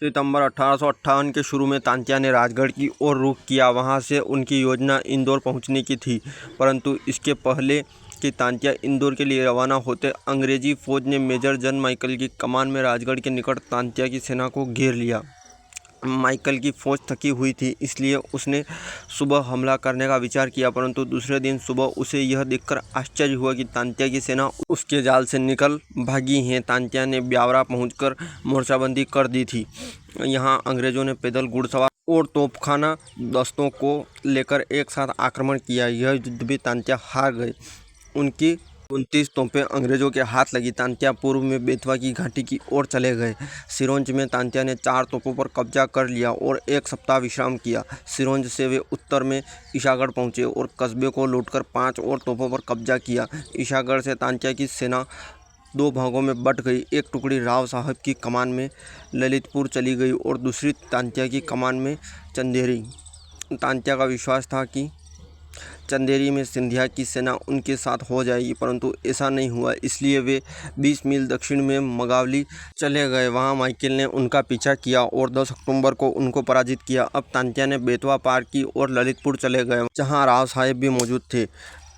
सितंबर 1858 के शुरू में तांत्या ने राजगढ़ की ओर रुख किया। वहां से उनकी योजना इंदौर पहुंचने की थी, परंतु इसके पहले कि तांत्या इंदौर के लिए रवाना होते, अंग्रेजी फौज ने मेजर जॉन माइकल की कमान में राजगढ़ के निकट तांत्या की सेना को घेर लिया। माइकल की फौज थकी हुई थी, इसलिए उसने सुबह हमला करने का विचार किया, परंतु दूसरे दिन सुबह उसे यह देखकर आश्चर्य हुआ कि तांत्या की सेना उसके जाल से निकल भागी है। तांत्या ने ब्यावरा पहुंचकर मोर्चाबंदी कर दी थी। यहाँ अंग्रेजों ने पैदल, घुड़सवार और तोपखाना दस्तों को लेकर एक साथ आक्रमण किया। यह युद्ध भी तांत्या हार गए। उनकी 29 तोपें अंग्रेजों के हाथ लगी। तांत्या पूर्व में बेतवा की घाटी की ओर चले गए। सिरोंज में तांत्या ने 4 तोपों पर कब्जा कर लिया और एक सप्ताह विश्राम किया। सिरोंज से वे उत्तर में ईशागढ़ पहुंचे और कस्बे को लूटकर 5 और तोपों पर कब्जा किया। ईशागढ़ से तांत्या की सेना 2 भागों में बट गई। एक टुकड़ी राव साहब की कमान में ललितपुर चली गई और दूसरी तांत्या की कमान में चंदेरी। तांत्या का विश्वास था कि चंदेरी में सिंधिया की सेना उनके साथ हो जाएगी, परंतु ऐसा नहीं हुआ। इसलिए वे 20 मील दक्षिण में मगावली चले गए। वहां माइकल ने उनका पीछा किया और 10 अक्टूबर को उनको पराजित किया। अब तांत्या ने बेतवा पार की और ललितपुर चले गए, जहां राव साहेब भी मौजूद थे।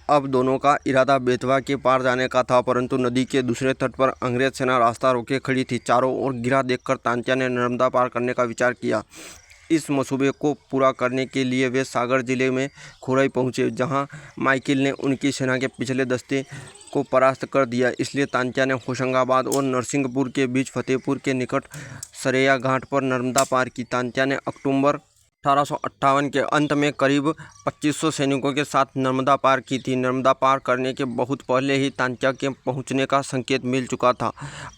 अब दोनों का इरादा बेतवा के पार जाने का था, परंतु नदी के दूसरे तट पर अंग्रेज सेना रास्ता रोके खड़ी थी। चारों ओर घिरा देखकर तांत्या ने नर्मदा पार करने का विचार किया। इस मंसूबे को पूरा करने के लिए वे सागर जिले में खुरई पहुंचे, जहां माइकल ने उनकी सेना के पिछले दस्ते को परास्त कर दिया। इसलिए तांत्या ने होशंगाबाद और नरसिंहपुर के बीच फतेहपुर के निकट सरैया घाट पर नर्मदा पार की। तांत्या ने अक्टूबर 1858 के अंत में करीब 2500 सैनिकों के साथ नर्मदा पार की थी। नर्मदा पार करने के बहुत पहले ही तांत्या के पहुंचने का संकेत मिल चुका था।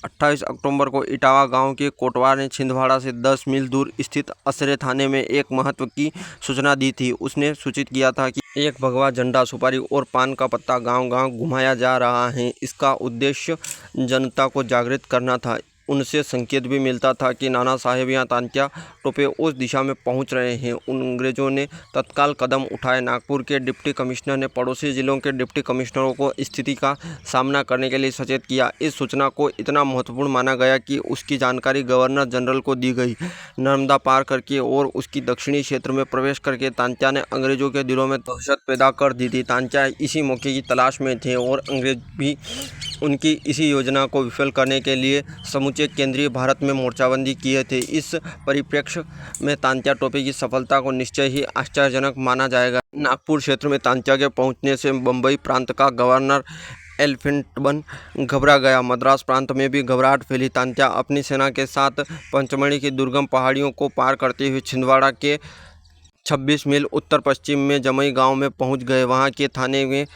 28 अक्टूबर को इटावा गांव के कोटवार ने छिंदवाड़ा से 10 मील दूर स्थित असरे थाने में एक महत्व की सूचना दी थी। उसने सूचित किया था कि एक भगवा झंडा, सुपारी और पान का पत्ता गांव-गांव घुमाया जा रहा है। इसका उद्देश्य जनता को जागृत करना था। उनसे संकेत भी मिलता था कि नाना साहेब या तांत्या टोपे उस दिशा में पहुंच रहे हैं। अंग्रेजों ने तत्काल कदम उठाए। नागपुर के डिप्टी कमिश्नर ने पड़ोसी जिलों के डिप्टी कमिश्नरों को स्थिति का सामना करने के लिए सचेत किया। इस सूचना को इतना महत्वपूर्ण माना गया कि उसकी जानकारी गवर्नर जनरल को दी गई। नर्मदा पार करके और उसकी दक्षिणी क्षेत्र में प्रवेश करके तांत्या ने अंग्रेजों के दिलों में दहशत पैदा कर दी थी। तांत्या इसी मौके की तलाश में थे और अंग्रेज भी उनकी इसी योजना को विफल करने के लिए समूचे केंद्रीय भारत में मोर्चाबंदी किए थे। इस परिप्रेक्ष्य में तांत्या टोपे की सफलता को निश्चय ही आश्चर्यजनक माना जाएगा। नागपुर क्षेत्र में तांत्या के पहुंचने से बम्बई प्रांत का गवर्नर एल्फिंस्टन घबरा गया। मद्रास प्रांत में भी घबराहट फैली। तांत्या अपनी सेना के साथ पंचमढ़ी की दुर्गम पहाड़ियों को पार करते हुए छिंदवाड़ा के 26 मील उत्तर पश्चिम में जमई गांव में पहुंच गए। वहां के थाने में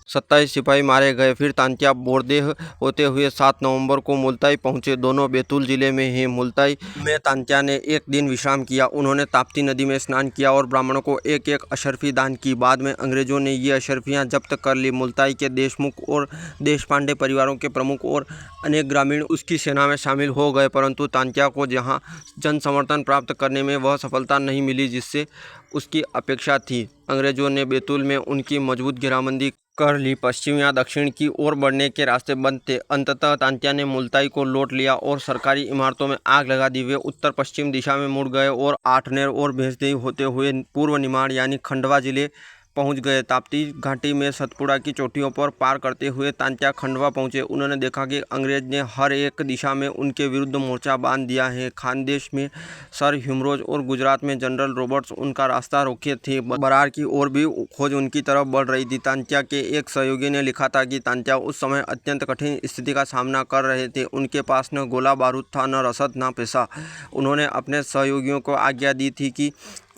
27 सिपाही मारे गए। फिर तांत्या बोरदेह होते हुए 7 नवंबर को मुल्ताई पहुंचे। दोनों बैतूल जिले में हैं। मुल्ताई में तांत्या ने एक दिन विश्राम किया। उन्होंने ताप्ती नदी में स्नान किया और ब्राह्मणों को एक एक अशर्फी दान की। बाद में अंग्रेजों ने ये अशर्फियां जब्त कर ली। मुल्ताई के देशमुख और देशपांडे परिवारों के प्रमुख और अनेक ग्रामीण उसकी सेना में शामिल हो गए, परंतु तांत्या को जहाँ जन समर्थन प्राप्त करने में वह सफलता नहीं मिली जिससे उसकी अपेक्षा थी। अंग्रेजों ने बैतूल में उनकी मजबूत घेराबंदी कर ली। पश्चिम या दक्षिण की ओर बढ़ने के रास्ते बंद थे। अंततः तांत्या ने मुल्ताई को लौट लिया और सरकारी इमारतों में आग लगा दी। वे उत्तर पश्चिम दिशा में मुड़ गए और आठनेर और भैंसदेही होते हुए पूर्व निमाड़ यानी खंडवा जिले पहुंच गए। ताप्ती घाटी में सतपुड़ा की चोटियों पर पार करते हुए तांत्या खंडवा पहुंचे। उन्होंने देखा कि अंग्रेज ने हर एक दिशा में उनके विरुद्ध मोर्चा बांध दिया है। खानदेश में सर ह्यूमरोज और गुजरात में जनरल रॉबर्ट्स उनका रास्ता रोके थे। बरार की ओर भी खोज उनकी तरफ बढ़ रही थी। तांत्या के एक सहयोगी ने लिखा था कि तांत्या उस समय अत्यंत कठिन स्थिति का सामना कर रहे थे। उनके पास न गोला बारूद था, न रसद, न पैसा। उन्होंने अपने सहयोगियों को आज्ञा दी थी कि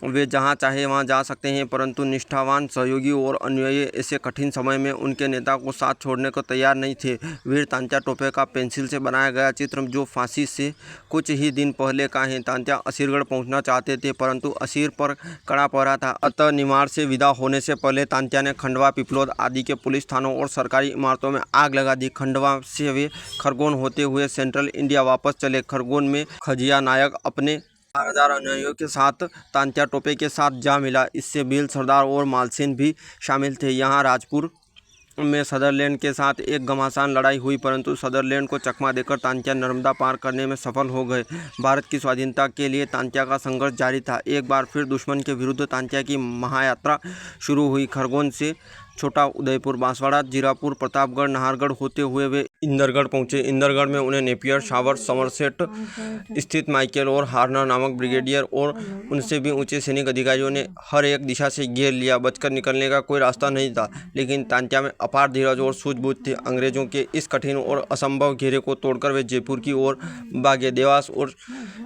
वे जहां चाहे वहां जा सकते हैं, परंतु निष्ठावान सहयोगी और अनुयायी ऐसे कठिन समय में उनके नेता को साथ छोड़ने को तैयार नहीं थे। वीर तांत्या टोपे का पेंसिल से बनाया गया चित्र जो फांसी से कुछ ही दिन पहले का है। तांत्या असीरगढ़ पहुंचना चाहते थे, परंतु असीर पर कड़ा पहरा था। अतः निमाड़ से विदा होने से पहले तांत्या ने खंडवा, पिपलोद आदि के पुलिस थानों और सरकारी इमारतों में आग लगा दी। खंडवा से वे खरगोन होते हुए सेंट्रल इंडिया वापस चले। खरगोन में खजिया नायक अपने 4,000 अनुयायियों के साथ तांत्या टोपे के साथ जा मिला। इससे भील सरदार और मालसेन भी शामिल थे। यहाँ राजपुर में सदरलैंड के साथ एक घमासान लड़ाई हुई, परंतु सदरलैंड को चकमा देकर तांत्या नर्मदा पार करने में सफल हो गए। भारत की स्वाधीनता के लिए तांत्या का संघर्ष जारी था। एक बार फिर दुश्मन के विरुद्ध तांत्या की महायात्रा शुरू हुई। खरगोन से छोटा उदयपुर, बांसवाड़ा, जीरापुर, प्रतापगढ़, नाहरगढ़ होते हुए वे इंदरगढ़ पहुंचे। इंदरगढ़ में उन्हें नेपियर, शावर, समरसेट स्थित माइकल और हार्नर नामक ब्रिगेडियर और उनसे भी ऊंचे सैनिक अधिकारियों ने हर एक दिशा से घेर लिया। बचकर निकलने का कोई रास्ता नहीं था, लेकिन तांत्या में अपार धीरज और सूझबूझ थी। अंग्रेजों के इस कठिन और असंभव घेरे को तोड़कर वे जयपुर की ओर भागे। देवास और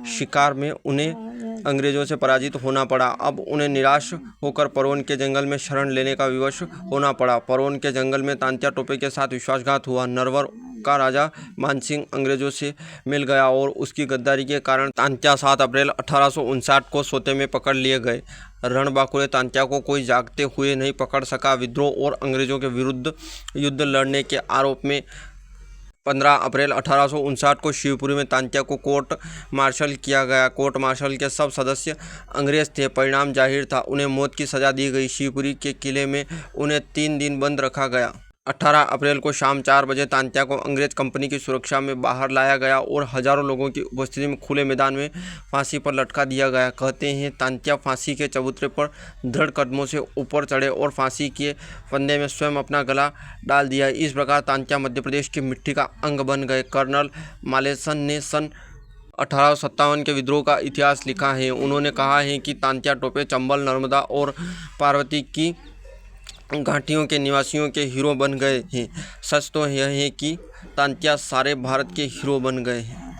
शिकार में उन्हें अंग्रेजों से पराजित होना पड़ा। अब उन्हें निराश होकर परवन के जंगल में शरण लेने का विवश होना पड़ा। परवन के जंगल में तांत्या टोपे के साथ विश्वासघात हुआ। नरवर का राजा मानसिंह अंग्रेजों से मिल गया और उसकी गद्दारी के कारण तांत्या 7 अप्रैल 1859 को सोते में पकड़ लिए गए। रणबांकुरे तांत्या को कोई जागते हुए नहीं पकड़ सका। विद्रोह और अंग्रेजों के विरुद्ध युद्ध लड़ने के आरोप में 15 अप्रैल 1859 को शिवपुरी में तांत्या को कोर्ट मार्शल किया गया। कोर्ट मार्शल के सब सदस्य अंग्रेज थे। परिणाम जाहिर था, उन्हें मौत की सजा दी गई। शिवपुरी के किले में उन्हें 3 दिन बंद रखा गया। 18 अप्रैल को शाम 4 बजे तांत्या को अंग्रेज कंपनी की सुरक्षा में बाहर लाया गया और हजारों लोगों की उपस्थिति में खुले मैदान में फांसी पर लटका दिया गया। कहते हैं तांत्या फांसी के चबूतरे पर दृढ़ कदमों से ऊपर चढ़े और फांसी के फंदे में स्वयं अपना गला डाल दिया। इस प्रकार तांत्या मध्य प्रदेश की मिट्टी का अंग बन गए। कर्नल मालेसन ने सन 1857 के विद्रोह का इतिहास लिखा है। उन्होंने कहा है कि तांत्या टोपे चंबल, नर्मदा और पार्वती की घाटियों के निवासियों के हीरो बन गए हैं। सच तो यह है कि तांत्या सारे भारत के हीरो बन गए हैं।